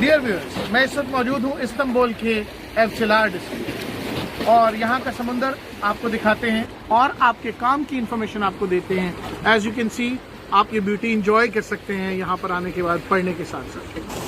Dear viewers, मैं इस वक्त मौजूद हूँ इस्तांबुल के एवचिलार डिस्ट्रिक्ट और यहाँ का समुंदर आपको दिखाते हैं और आपके काम की इंफॉर्मेशन आपको देते हैं। एज यू कैन सी, आप ये ब्यूटी इंजॉय कर सकते हैं यहाँ पर आने के बाद पढ़ने के साथ साथ।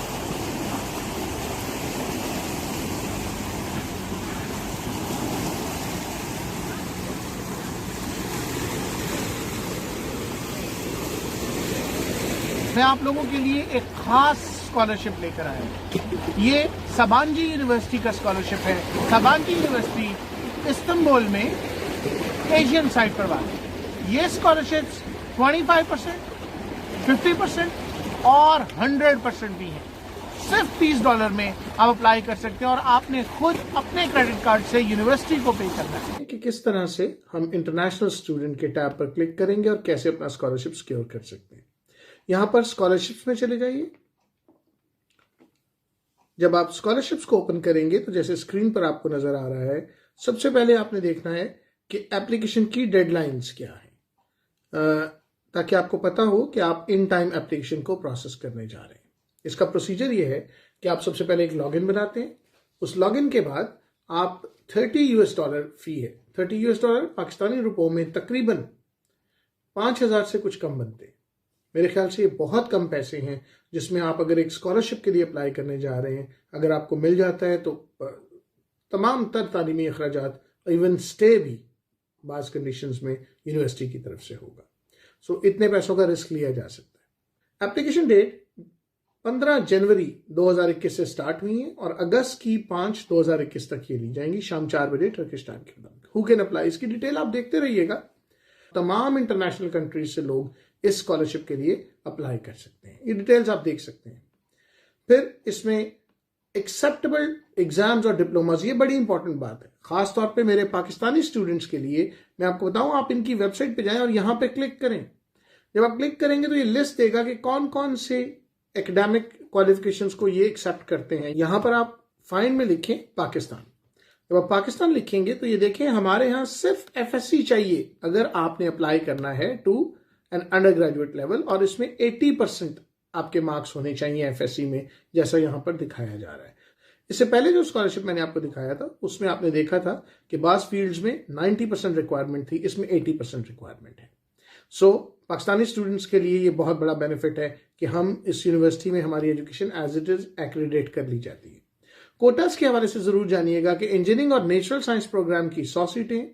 मैं आप लोगों के लिए एक खास स्कॉलरशिप लेकर आया हूँ। ये सबांजी यूनिवर्सिटी का स्कॉलरशिप है। सबांजी यूनिवर्सिटी इस्तांबुल में एशियन साइड पर वाली है। ये स्कॉलरशिप्स 25%, 50% और 100% भी है। सिर्फ $30 में आप अप्लाई कर सकते हैं और आपने खुद अपने क्रेडिट कार्ड से यूनिवर्सिटी को पे करना है। कि किस तरह से हम इंटरनेशनल स्टूडेंट के टैब पर क्लिक करेंगे और कैसे अपना स्कॉलरशिप सिक्योर कर सकते हैं। यहां पर स्कॉलरशिप्स में चले जाइए। जब आप स्कॉलरशिप्स को ओपन करेंगे तो जैसे स्क्रीन पर आपको नजर आ रहा है, सबसे पहले आपने देखना है कि एप्लीकेशन की डेडलाइंस क्या है, ताकि आपको पता हो कि आप इन टाइम एप्लीकेशन को प्रोसेस करने जा रहे हैं। इसका प्रोसीजर ये है कि आप सबसे पहले एक लॉगिन बनाते हैं। उस लॉगिन के बाद आप $30 फी है। $30 पाकिस्तानी रुपयों में तकरीबन 5,000 से कुछ कम बनते हैं। मेरे ख्याल से ये बहुत कम पैसे हैं जिसमें आप अगर एक स्कॉलरशिप के लिए अप्लाई करने जा रहे हैं, अगर आपको मिल जाता है तो तमाम तर तालीमी अखराजात, इवन स्टे भी बाज कंडीशंस में यूनिवर्सिटी की तरफ से होगा। सो इतने पैसों का रिस्क लिया जा सकता है। एप्लीकेशन डेट 15 जनवरी 2021 से स्टार्ट हुई है और अगस्त की 5, 2021 तक ये ली जाएंगी शाम 4 बजे टर्किश टाइम के बाद। हु कैन अप्लाई, इसकी डिटेल आप देखते रहिएगा। तमाम इंटरनेशनल कंट्रीज से लोग इस स्कॉलरशिप के लिए अप्लाई कर सकते हैं। ये डिटेल्स आप देख सकते हैं। फिर इसमें एक्सेप्टेबल एग्जाम्स और डिप्लोमाज, ये बड़ी इंपॉर्टेंट बात है खासतौर पे मेरे पाकिस्तानी स्टूडेंट्स के लिए। मैं आपको बताऊं, आप इनकी वेबसाइट पे जाएं और यहां पे क्लिक करें। जब आप क्लिक करेंगे तो ये लिस्ट देगा कि कौन कौन से एकेडमिक क्वालिफिकेशंस को ये एक्सेप्ट करते हैं। यहां पर आप फाइंड में लिखें पाकिस्तान। जब आप पाकिस्तान लिखेंगे तो ये देखें हमारे यहाँ सिर्फ FSC चाहिए अगर आपने अप्लाई करना है to an undergraduate level, और इसमें 80% आपके मार्क्स होने चाहिए FSC में, जैसा यहां पर दिखाया जा रहा है। इससे पहले जो स्कॉलरशिप मैंने आपको दिखाया था उसमें आपने देखा था कि बास फील्ड्स में 90% रिक्वायरमेंट थी, इसमें 80% रिक्वायरमेंट है। सो पाकिस्तानी स्टूडेंट्स के लिए ये बहुत बड़ा बेनिफिट है कि हम इस यूनिवर्सिटी में हमारी education as it is accredit कर ली जाती है। कोटास के हवाले से जरूर जानिएगा कि इंजीनियरिंग और नेचुरल साइंस प्रोग्राम की 100 सीटें,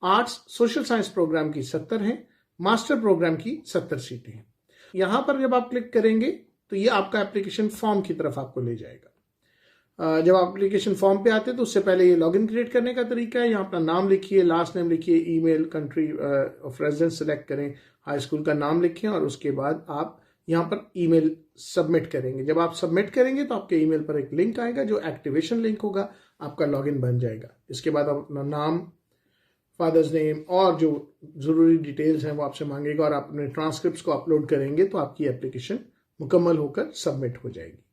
आर्ट्स सोशल साइंस प्रोग्राम की 70 हैं, मास्टर प्रोग्राम की 70 सीटें हैं। यहां पर जब आप क्लिक करेंगे तो ये आपका एप्लीकेशन फॉर्म की तरफ आपको ले जाएगा। जब आप एप्लीकेशन फॉर्म पे आते हैं तो उससे पहले ये लॉगिन क्रिएट करने का तरीका है। यहाँ अपना नाम लिखिए, लास्ट नेम लिखिए, email, country of residence select करें, हाई स्कूल का नाम लिखें और उसके बाद आप यहाँ पर ईमेल सबमिट करेंगे। जब आप सबमिट करेंगे तो आपके ईमेल पर एक लिंक आएगा जो एक्टिवेशन लिंक होगा, आपका लॉगिन बन जाएगा। इसके बाद आप अपना नाम, फादर्स नेम और जो जरूरी डिटेल्स हैं वो आपसे मांगेगा और आप अपने ट्रांसक्रिप्ट्स को अपलोड करेंगे तो आपकी एप्लीकेशन मुकम्मल होकर सबमिट हो जाएगी।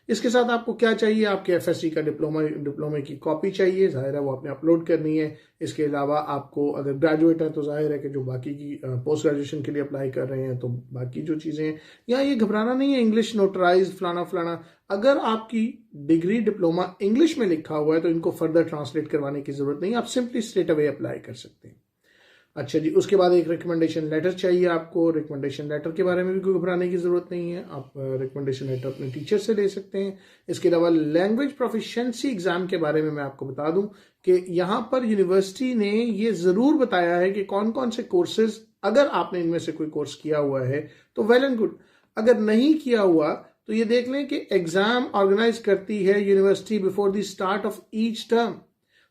इसके साथ आपको क्या चाहिए, आपके FSC का डिप्लोमे की कॉपी चाहिए, जाहिर है वो आपने अपलोड करनी है। इसके अलावा आपको अगर ग्रेजुएट है तो जाहिर है कि जो बाकी की पोस्ट ग्रेजुएशन के लिए अप्लाई कर रहे हैं तो बाकी जो चीज़ें हैं, यहाँ ये घबराना नहीं है, इंग्लिश नोटराइज फलाना फलाना। अगर आपकी डिग्री डिप्लोमा इंग्लिश में लिखा हुआ है तो इनको फर्दर ट्रांसलेट करवाने की जरूरत नहीं, आप सिंपली स्ट्रेट अवे अप्लाई कर सकते हैं। अच्छा जी, उसके बाद एक रिकमेंडेशन लेटर चाहिए आपको। रिकमेंडेशन लेटर के बारे में भी कोई घबराने की जरूरत नहीं है, आप रिकमेंडेशन लेटर अपने टीचर से ले सकते हैं। इसके अलावा लैंग्वेज प्रोफिशिएंसी एग्जाम के बारे में मैं आपको बता दूं कि यहां पर यूनिवर्सिटी ने ये जरूर बताया है कि कौन कौन से कोर्सेज, अगर आपने इनमें से कोई कोर्स किया हुआ है तो वेल एंड गुड, अगर नहीं किया हुआ तो ये देख लें कि एग्जाम ऑर्गेनाइज करती है university before the start of each term,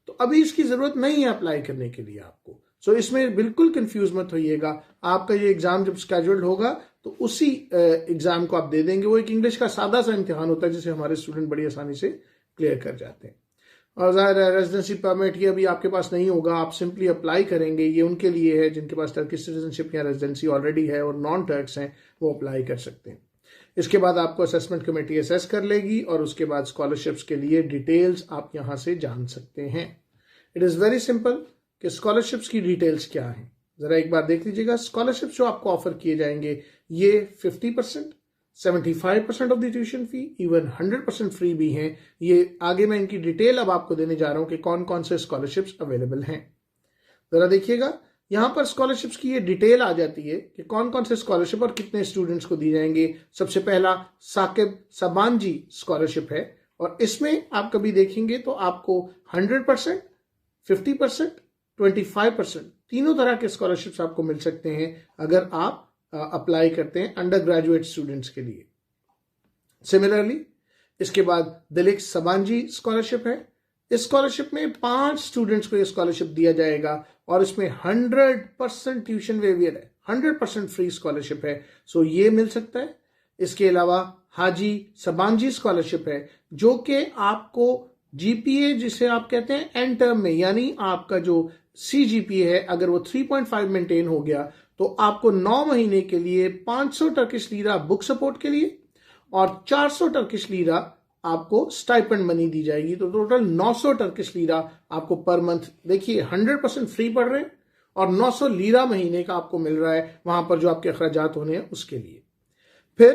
तो अभी इसकी जरूरत नहीं है अप्लाई करने के लिए आपको। सो इसमें बिल्कुल कंफ्यूज मत होइएगा। आपका ये एग्जाम जब स्केड्यूल्ड होगा तो उसी एग्जाम को आप दे देंगे। वो एक इंग्लिश का सादा सा इम्तिहान होता है जिसे हमारे स्टूडेंट बड़ी आसानी से क्लियर कर जाते हैं। और जाहिर है रेजिडेंसी परमिट ये अभी आपके पास नहीं होगा, आप सिंपली अप्लाई करेंगे। ये उनके लिए है जिनके पास टर्किश सिटीजनशिप या रेजिडेंसी ऑलरेडी है और नॉन टर्क्स हैं, वो अप्लाई कर सकते हैं। इसके बाद आपको असेसमेंट कमेटी असेस कर लेगी और उसके बाद स्कॉलरशिप्स के लिए डिटेल्स आप यहां से जान सकते हैं। इट इज़ वेरी सिंपल कि स्कॉलरशिप्स की डिटेल्स क्या हैं, जरा एक बार देख लीजिएगा। स्कॉलरशिप जो आपको ऑफर किए जाएंगे ये 50%, 75% of the tuition fee, even 100% free भी हैं। ये आगे मैं इनकी डिटेल अब आपको देने जा रहा हूं कि कौन कौन से स्कॉलरशिप्स अवेलेबल हैं। जरा देखिएगा, यहां पर स्कॉलरशिप्स की ये डिटेल आ जाती है कि कौन कौन से स्कॉलरशिप और कितने स्टूडेंट्स को दी जाएंगे। सबसे पहला साकिब सबांजी स्कॉलरशिप है, और इसमें आप कभी देखेंगे तो आपको 100%, 50%, 25% तीनों तरह के स्कॉलरशिप्स आपको मिल सकते हैं अगर आप अप्लाई करते हैं अंडर ग्रेजुएट स्टूडेंट्स के लिए। सिमिलरली इसके बाद दिलीप सबांजी स्कॉलरशिप है। इस स्कॉलरशिप में 5 स्टूडेंट्स को यह स्कॉलरशिप दिया जाएगा और इसमें 100% ट्यूशन वेवियर है, 100% फ्री स्कॉलरशिप है, सो ये मिल सकता है। इसके अलावा हाजी सबांजी स्कॉलरशिप है, जो कि आपको जीपीए जिसे आप कहते हैं एंड टर्म में, यानी आपका जो CGPA है अगर वो 3.5 मेंटेन हो गया तो आपको 9 महीने के लिए 500 टर्किश लीरा बुक सपोर्ट के लिए और 400 टर्किश लीरा आपको स्टाइपेंड मनी दी जाएगी। तो टोटल 900 टर्किश लीरा आपको पर मंथ, देखिए 100% फ्री पड़ रहे हैं और 900 लीरा महीने का आपको मिल रहा है वहां पर जो आपके अखराजात होने हैं उसके लिए। फिर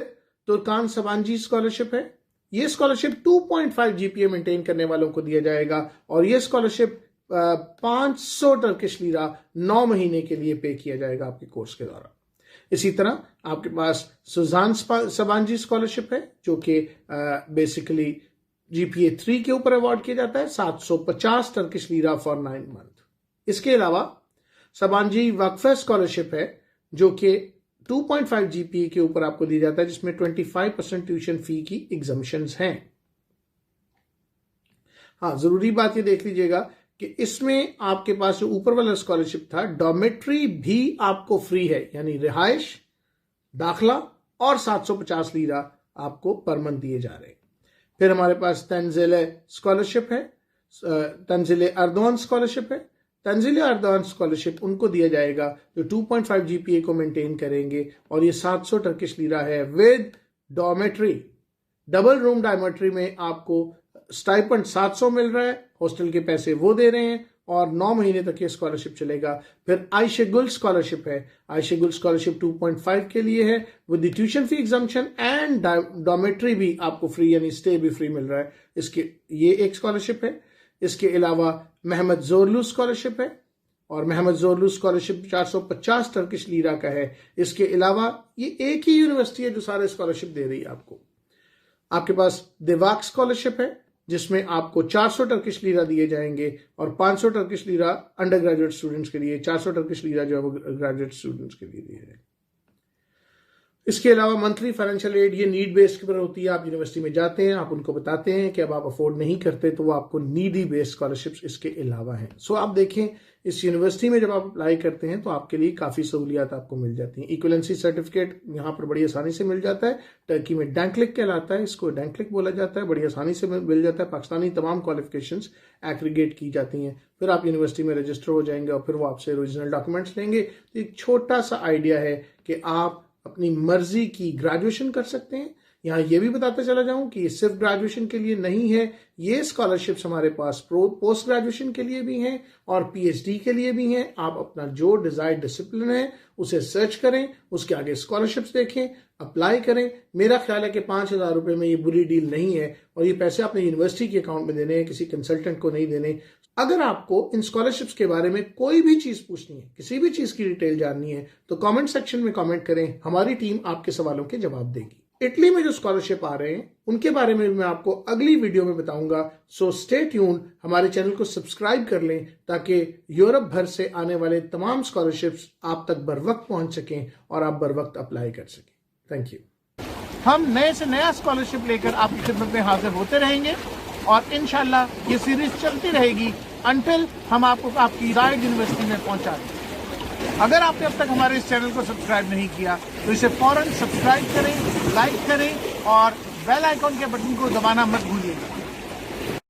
तुर्कान सबांजी स्कॉलरशिप है। ये स्कॉलरशिप 2.5 GPA मेंटेन करने वालों को दिया जाएगा और ये स्कॉलरशिप 500 टर्किश लीरा 9 महीने के लिए पे किया जाएगा आपके कोर्स के दौरान। इसी तरह आपके पास सुजान सबांजी स्कॉलरशिप है, जो कि बेसिकली GPA 3 के ऊपर अवार्ड किया जाता है, 750 टर्किश लीरा फॉर 9 मंथ। इसके अलावा सबांजी वक्फे स्कॉलरशिप है, जो कि 2.5 GPA के ऊपर आपको दी जाता है, जिसमें 25% ट्यूशन फी की एग्जम्पशंस हैं। हाँ, जरूरी बात ये देख लीजिएगा कि इसमें आपके पास जो ऊपर वाला स्कॉलरशिप था, डॉर्मेट्री भी आपको फ्री है, यानी रिहाइश, दाखला और 750 लीरा आपको पर मंथ दिए जा रहे हैं। फिर हमारे पास तंजिले स्कॉलरशिप है, तंजिले अर्दवान स्कॉलरशिप है। तंजिले अर्दवान स्कॉलरशिप उनको दिया जाएगा जो 2.5 GPA को मेंटेन करेंगे और ये 700 टर्किश लीरा है with dormitory. Double room dormitory में आपको स्टाइपेंड 700 मिल रहा है, हॉस्टल के पैसे वो दे रहे हैं और 9 महीने तक ये स्कॉलरशिप चलेगा। फिर आयशेगुल स्कॉलरशिप है। आयशेगुल स्कॉलरशिप 2.5 के लिए है with the tuition fee exemption and dormitory भी आपको फ्री, यानी स्टे भी फ्री मिल रहा है। इसके ये एक स्कॉलरशिप है। इसके अलावा महमद जोरलू स्कॉलरशिप है और महमद जोरलू स्कॉलरशिप 450 टर्किश लीरा का है। इसके अलावा ये एक ही यूनिवर्सिटी है जो सारे स्कॉलरशिप दे रही है आपको। आपके पास दिवाक स्कॉलरशिप है, जिसमें आपको 400 टर्किश लीरा दिए जाएंगे और 500 Turkish lira under graduate students के लिए, 400 टर्किश लीरा जो है वो ग्रेजुएट स्टूडेंट्स के लिए दिए जाएंगे। इसके अलावा मंथली फाइनेंशियल एड, ये नीड बेस्ड पर होती है। आप यूनिवर्सिटी में जाते हैं, आप उनको बताते हैं कि अब आप अफोर्ड नहीं करते तो वो आपको नीडी बेस्ड स्कॉलरशिप्स इसके अलावा हैं। सो आप देखें, इस यूनिवर्सिटी में जब आप अप्लाई करते हैं तो आपके लिए काफ़ी सहूलियात आपको मिल जाती हैं। इक्वलेंसी सर्टिफिकेट यहाँ पर बड़ी आसानी से मिल जाता है। टर्की में डैंक्लिक कहलाता है, इसको डैंक्लिक बोला जाता है, बड़ी आसानी से मिल जाता है। पाकिस्तानी तमाम क्वालिफिकेशंस एग्रीगेट की जाती हैं। फिर आप यूनिवर्सिटी में रजिस्टर हो जाएंगे और फिर वो आपसे ओरिजिनल डॉक्यूमेंट्स लेंगे। तो एक छोटा सा आइडिया है कि आप अपनी मर्जी की ग्रेजुएशन कर सकते हैं। यहाँ ये भी बताते चला जाऊं कि ये सिर्फ ग्रेजुएशन के लिए नहीं है, ये स्कॉलरशिप्स हमारे पास पोस्ट ग्रेजुएशन के लिए भी हैं और PhD के लिए भी हैं। आप अपना जो डिजायर्ड डिसिप्लिन है उसे सर्च करें, उसके आगे स्कॉलरशिप्स देखें, अप्लाई करें। मेरा ख्याल है कि 5,000 रुपए में ये बुरी डील नहीं है और ये पैसे अपने यूनिवर्सिटी के अकाउंट में देने हैं, किसी कंसल्टेंट को नहीं देने। अगर आपको इन स्कॉलरशिप्स के बारे में कोई भी चीज पूछनी है, किसी भी चीज की डिटेल जाननी है, तो कमेंट सेक्शन में कमेंट करें, हमारी टीम आपके सवालों के जवाब देगी। इटली में जो स्कॉलरशिप आ रहे हैं उनके बारे में मैं आपको अगली वीडियो में बताऊंगा। सो स्टे ट्यून, हमारे चैनल को सब्सक्राइब कर लें ताकि यूरोप भर से आने वाले तमाम स्कॉलरशिप्स आप तक बर वक्त पहुंच सकें और आप बर वक्त अप्लाई कर सकें। Thank you. हम नए से नया स्कॉलरशिप लेकर आपकी खिदमत में हाजिर होते रहेंगे और इंशाल्लाह ये सीरीज चलती रहेगी अंटिल हम आपको आपकी डिजायर्ड यूनिवर्सिटी में पहुंचा दें। अगर आपने अब तक हमारे इस चैनल को सब्सक्राइब नहीं किया तो इसे फौरन सब्सक्राइब करें, लाइक करें और बेल आइकॉन के बटन को दबाना मत भूलिएगा।